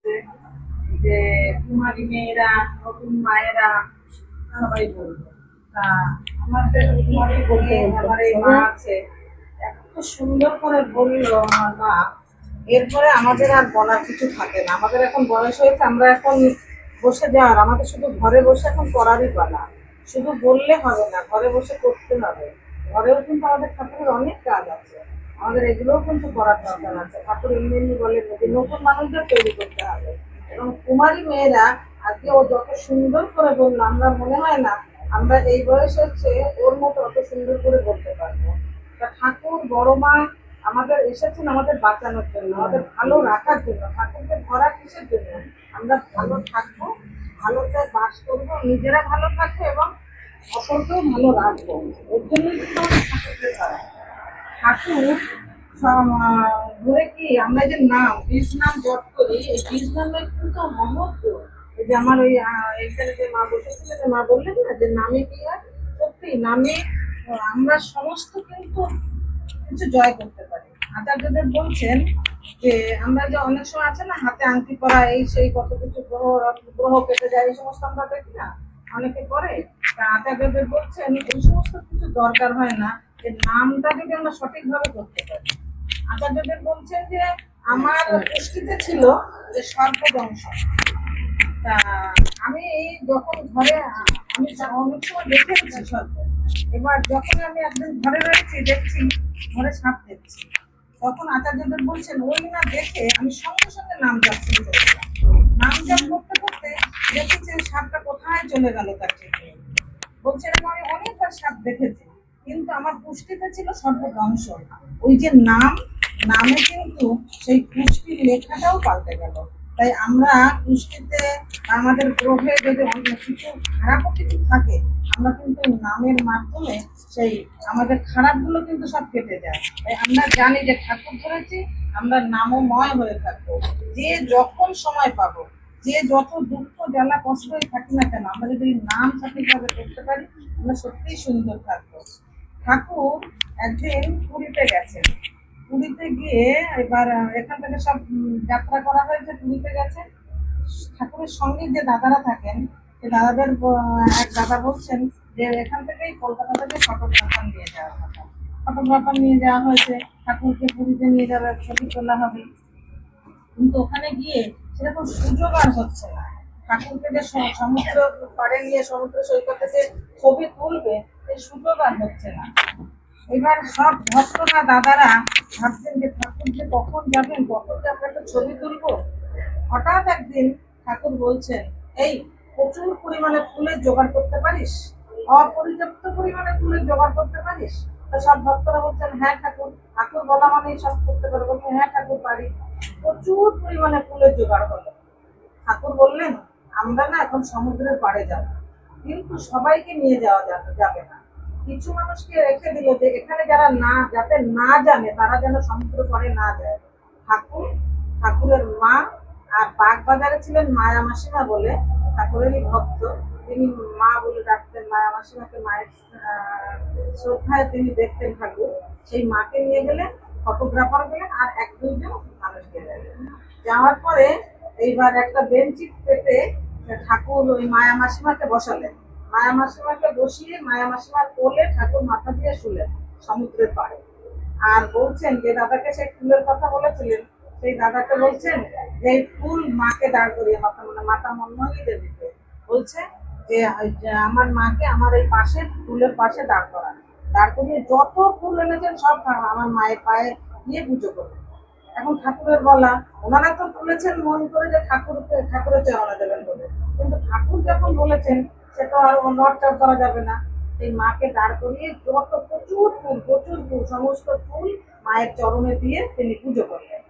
যে কুমারী মেয়েরা, নতুন মায়েরা সবাই বলবে। তা আমাদের কুমারী বলে আমার এই মা আছে, এত সুন্দর করে বললো আমার মা। এরপরে আমাদের আর বলার কিছু থাকে না, আমাদের এখন বয়স হয়েছে, আমরা এখন বসে যাওয়ার, আমাদের শুধু ঘরে বসে এখন করারই পালা। শুধু বললে হবে না, ঘরে বসে করতে হবে। ঘরেও কিন্তু আমাদের ঠাকুরের অনেক কাজ আছে, আমাদের এগুলোও কিন্তু করার দরকার আছে। ঠাকুর এমনি এমনি বলে যে নতুন মানুষদের তৈরি করতে হবে। এবং কুমারী মেয়েরা আজকে ও যত সুন্দর করে বললো, আমরা মনে হয় না আমরা এই বয়স হচ্ছে ওর মতো অত সুন্দর করে বলতে পারবো। তা ঠাকুর বড় মা আমাদের এসেছেন আমাদের বাঁচানোর জন্য, আমাদের ভালো রাখার জন্য। ঠাকুরকে ধরা কিসের জন্য? আমরা ভালো থাকবো, ভালোতে বাস করবো, নিজেরা ভালো থাকবো এবং অপরকেও ভালো রাখবো। ওর জন্যই কিন্তু আমাদের ঠাকুরকে ধরা। ঠাকুর ধরে কি আমরা যে নাম বীজ নাম জপ করি, এই বীজ নামের কিন্তু মহত্ব। এই যে আমার ওই এখানে যে মা বসেছিল, যে মা বললেন না যে নামে কি হয়, সত্যি নামে আমরা সমস্ত কিন্তু কিছু জয় করতে পারি। আচার্যদেব বলছেন যে আমরা যে অনেক সময় আছে না হাতে আংটি পরা, এই সেই কত কিছু গ্রহ গ্রহ কেটে যায়, এই সমস্ত আমরা দেখি না অনেকে করে। তা আচার্যদেব বলছেন এই সমস্ত কিছু দরকার হয় না, যে নামটা যদি আমরা সঠিকভাবে করতে পারি। আচার্যদেব বলছেন যে আমার পুষ্টিতে ছিল যে সর্পদংশ। তা আমি যখন ঘরে আমি অনেক সময় দেখেছি সর্প। এবার যখন আমি একদিন ঘরে রয়েছি, দেখছি ঘরে সাপ দেখছি, তখন আচার্যদেব বলছেন ওই না দেখে আমি সঙ্গে সঙ্গে নাম জপ শুরু করেছিলাম। নাম জপ করতে করতে দেখেছি সাপটা কোথায় চলে গেল তার ঠিক নেই। বলছে এরকম আমি অনেকবার সাপ দেখেছি, কিন্তু আমার পুষ্টিতে ছিল সর্বধ্বংস। ওই যে নাম, নামে কিন্তু সেই পুষ্টির লেখাটাও পাল্টে গেল। তাই আমরা পুষ্টিতে আমাদের গ্রহে যদি অন্য কিছু খারাপও কিছু থাকে, আমরা কিন্তু নামের মাধ্যমে সেই আমাদের খারাপগুলো কিন্তু সব কেটে যায়। তাই আমরা জানি যে ঠাকুর ধরেছি, আমরা নামময় হয়ে থাকবো। যে যখন সময় পাবো, যে যত দুঃখ জ্বালা কষ্টই থাকি না কেন, আমরা যদি নাম সঠিকভাবে করতে পারি, আমরা সত্যিই সুন্দর থাকবো। ঠাকুর একদিন পুরীতে গেছেন। পুরীতে গিয়ে এবার এখান থেকে সব যাত্রা করা হয়েছে, পুরীতে গেছে। ঠাকুরের সঙ্গে যে দাদারা থাকেন, সে দাদাদের এক দাদা বলছেন যে এখান থেকেই কলকাতা থেকে ফটোগ্রাফার নিয়ে যাওয়ার কথা। ফটোগ্রাফার নিয়ে যাওয়া হয়েছে, ঠাকুরকে পুরীতে নিয়ে যাবে, ছবি তোলা হবে। কিন্তু ওখানে গিয়ে সেরকম সুযোগ আর হচ্ছে না। ঠাকুরকে যে সমুদ্র পাড়ে নিয়ে সমুদ্র সৈকতে যে ছবি তুলবে, সেই সুযোগ আর হচ্ছে না। এবার সব ভক্তরা দাদারা ভাবছেন যে ঠাকুর যে কখন যাবেন, কখন যে আমরা একটা ছবি তুলবো। হঠাৎ একদিন ঠাকুর বলছেন, এই প্রচুর পরিমাণে ফুলের জোগাড় করতে পারিস? অপর্যাপ্ত পরিমাণে ফুলের জোগাড় করতে পারিস? তো সব ভক্তরা বলছেন হ্যাঁ ঠাকুর। ঠাকুর বলা মানেই সব করতে পারবো, হ্যাঁ ঠাকুর পারি। প্রচুর পরিমাণে ফুলের জোগাড় হলো। ঠাকুর বললেন আমরা না এখন সমুদ্রের পাড়ে যাব, কিন্তু সবাইকে নিয়ে যাওয়া যাবে না। কিছু মানুষকে রেখে দিল যে এখানে যারা না যাতে না জানে তারা যেন সমুদ্র পাড়ে না যায়। ঠাকুর, ঠাকুরের মা আর বাগবাজারে ছিলেন মায়া মাসিমা বলে, ঠাকুরেরই ভক্ত। তিনি মা বলে ডাকতেন, মায়া মাসিমাকে মায়ের শ্রদ্ধায় তিনি দেখতেন ঠাকুর। সেই মাকে নিয়ে গেলেন, ফটোগ্রাফার গেলেন, আর এক দুইজন মানুষ গেলেন। যাওয়ার পরে এইবার একটা বেঞ্চি পেতে ঠাকুর ওই মায়া মাসিমাকে বসালেন। মায়া মাসিমাকে বসিয়ে মায়া মাসিমার কোলে ঠাকুর মাথা দিয়ে শুলেন সমুদ্রের পাড়ে। আর বলছেন যে দাদাকে সেই ফুলের কথা বলেছিলেন, সেই দাদাকে বলছেন যে এই ফুল মাকে দাঁড় করিয়ে, মাথা মানে মাতা মনমোহনী দেবীকে বলছে যে আমার মাকে আমার এই পাশে ফুলের পাশে দাঁড় করান। দাঁড় করিয়ে যত ফুল এনেছেন সব আমার মায়ের পায়ে দিয়ে পুজো করবেন। এখন ঠাকুরের বলা, ওনারা তো তুলেছেন মন করে যে ঠাকুরকে ঠাকুরের চরণে দেবেন বলে, কিন্তু ঠাকুর যখন বলেছেন সে তো আর নড়চড় করা যাবে না। সেই মাকে দাঁড় করিয়ে যত প্রচুর ফুল সমস্ত ফুল মায়ের চরণে দিয়ে তিনি পুজো করলেন।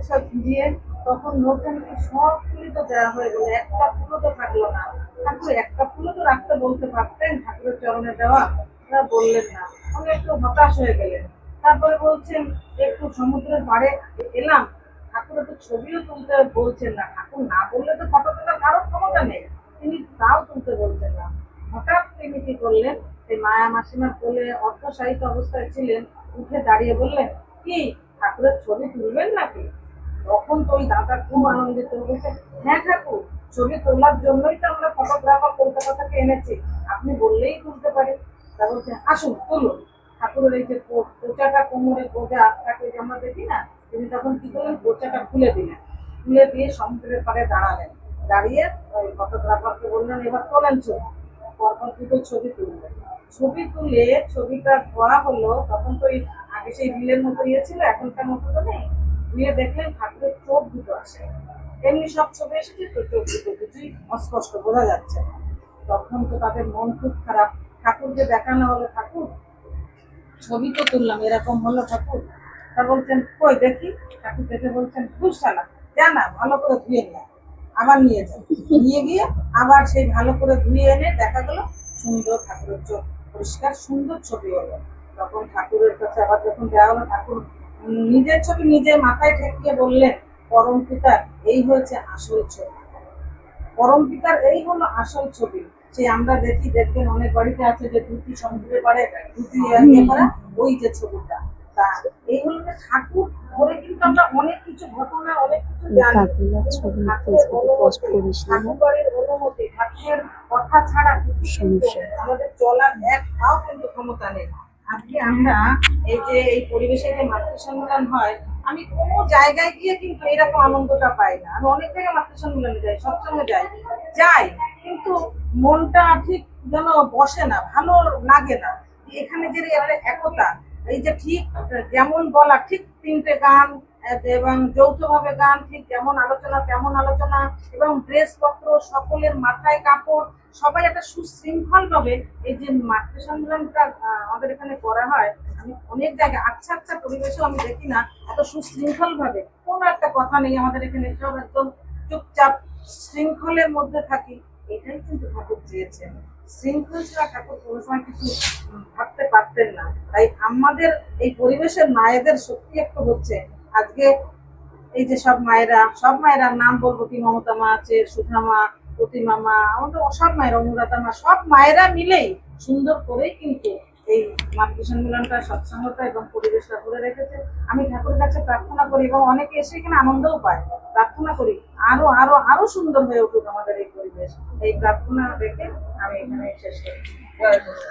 সব দিয়ে তখন লোকজন সব ফুলই তো দেওয়া হয়ে গেল, একটা ফুলও তো থাকলো না। ঠাকুর একটা ফুলও তো রাখতে বলতে পারতেন ঠাকুরের চরণে দেওয়া, তারা বললেন না। উনি একটু হতাশ হয়ে গেলেন। তারপরে বলছেন একটু সমুদ্রের পাড়ে এলাম, ঠাকুর একটু ছবিও তুলতে বলছেন না। ঠাকুর না বললে তো ফটো তোলার কারোর ক্ষমতা নেই, তিনি তাও তুলতে বলছেন না। হঠাৎ তিনি কি করলেন, সেই মায়া মাসিমার কোলে অর্ধশায়িত অবস্থায় ছিলেন, উঠে দাঁড়িয়ে বললেন কি ঠাকুরের ছবি তুলবেন নাকি? তখন তো ওই দাদা খুব আনন্দিত হয়েছে, হ্যাঁ ঠাকুর, ছবি তোলার জন্যই তো আমরা ফটোগ্রাফার কলকাতা থেকে এনেছি, আপনি বললেই তুলতে পারি। তা বলছে আসুন তুলুন। ঠাকুরের এই যে কোচাটা কোমরে গোজা তাকে যে আমরা দেখি না, তিনি তখন কি করলেন, কোচাটা খুলে দিলেন, খুলে দিয়ে সমুদ্রের পাড়ে দাঁড়ালেন, দাঁড়িয়ে ওই ফটোগ্রাফারকে বললেন এবার তোলেন ছবি। পরপর দুটো ছবি তুললেন, ছবি তুলে ছবিটা ধোয়া হলো, তখন তো আগে সেই রিলের মতো ছিল, এখনকার মতো তো নেই। ধুয়ে দেখলেন ঠাকুরের চোখ দুটো আসে, এমনি সব ছবি এসেছে তো চোখ দুটো কিছুই অস্পষ্ট বোঝা যাচ্ছে না। তখন তো তাদের মন খুব খারাপ, ঠাকুরকে দেখানো হলো, ঠাকুর ছবি তো তুললাম এরকম হলো ঠাকুর। তা বলছেন কই দেখি, ঠাকুর দেখে বলছেন দুঃশালা, জানা ভালো করে ধুয়ে নিয়ে আবার নিয়ে যান, নিয়ে গিয়ে আবার সেই ভালো করে ধুয়ে এনে দেখা গেলো সুন্দর ঠাকুরের চোখ পরিষ্কার সুন্দর ছবি হলো। তখন ঠাকুরের কাছে আবার যখন দেওয়া হলো, ঠাকুর নিজের ছবি নিজে মাথায় ঠেকিয়ে বললেন, পরম পিতার এই হয়েছে আসল ছবি, পরম পিতার এই হলো আসল ছবি। সেই আমরা দেখি, দেখবেন অনেক বাড়িতে আছে যে ধুতি সমুদ্রে পারে ধুতি ইয়ে করা, ওই যে ছবিটা। তা এই হলো যে ঠাকুর ধরে কিন্তু আমরা অনেক কিছু ঘটনা অনেক কিছু জানি, কিন্তু ঠাকুরের অনুমতি, ঠাকুর বাড়ির অনুমতি, ঠাকুরের কথা ছাড়া কিছু কিন্তু আমাদের চলার এক পাও কিন্তু ক্ষমতা নেই। আজকে আমরা এই যে এই পরিবেশে যে মাতৃ সম্মেলন হয়, আমি কোনো জায়গায় গিয়ে কিন্তু এরকম আনন্দটা পাই না। আমি অনেক জায়গায় মাতৃ সম্মেলনে যাই, সবসময় যাই যাই কিন্তু মনটা ঠিক যেন বসে না, ভালো লাগে না। এখানে যে একটা একতা, এই যে ঠিক যেমন বলা ঠিক তিনটে গান এবং যৌথভাবে গান, ঠিক যেমন আলোচনা তেমন আলোচনা, এবং ড্রেসপত্র সকলের মাথায় কাপড়, সবাই একটা সুশৃঙ্খল ভাবে এই যে মাতৃ সম্মেলনটা আমাদের এখানে করা হয়। আমি অনেক জায়গায় আচ্ছা আচ্ছা পরিবেশেও আমি দেখি না এত সুশৃঙ্খল ভাবে, কোনো একটা কথা নেই আমাদের এখানে, সব একদম চুপচাপ শৃঙ্খলের মধ্যে থাকি। এটাই কিন্তু ঠাকুর চেয়েছেন, শৃঙ্খল ছাড়া ঠাকুর কোনো সময় কিছু ভাবতে পারতেন না। তাই আমাদের এই পরিবেশের মায়েদের সত্যি একটু হচ্ছে আজকে এই যে সব মায়েরা, সব মায়েরা নাম বলবো কি, মমতা মা আছে, সুধা মা, প্রতিমা মা, আমাদের সব মায়েরা, অনুরাধা মা, সব মায়েরা মিলেই সুন্দর করেই কিন্তু এই মাতৃ সম্মেলনটা সৎসঙ্গতা এবং পরিবেশটা করে রেখেছে। আমি ঠাকুরের কাছে প্রার্থনা করি, এবং অনেকে এসে এখানে আনন্দও পায়, প্রার্থনা করি আরো আরো আরো সুন্দর হয়ে উঠুক আমাদের এই পরিবেশ। এই প্রার্থনা রেখে আমি এখানে শেষ করি। জয় গুরু।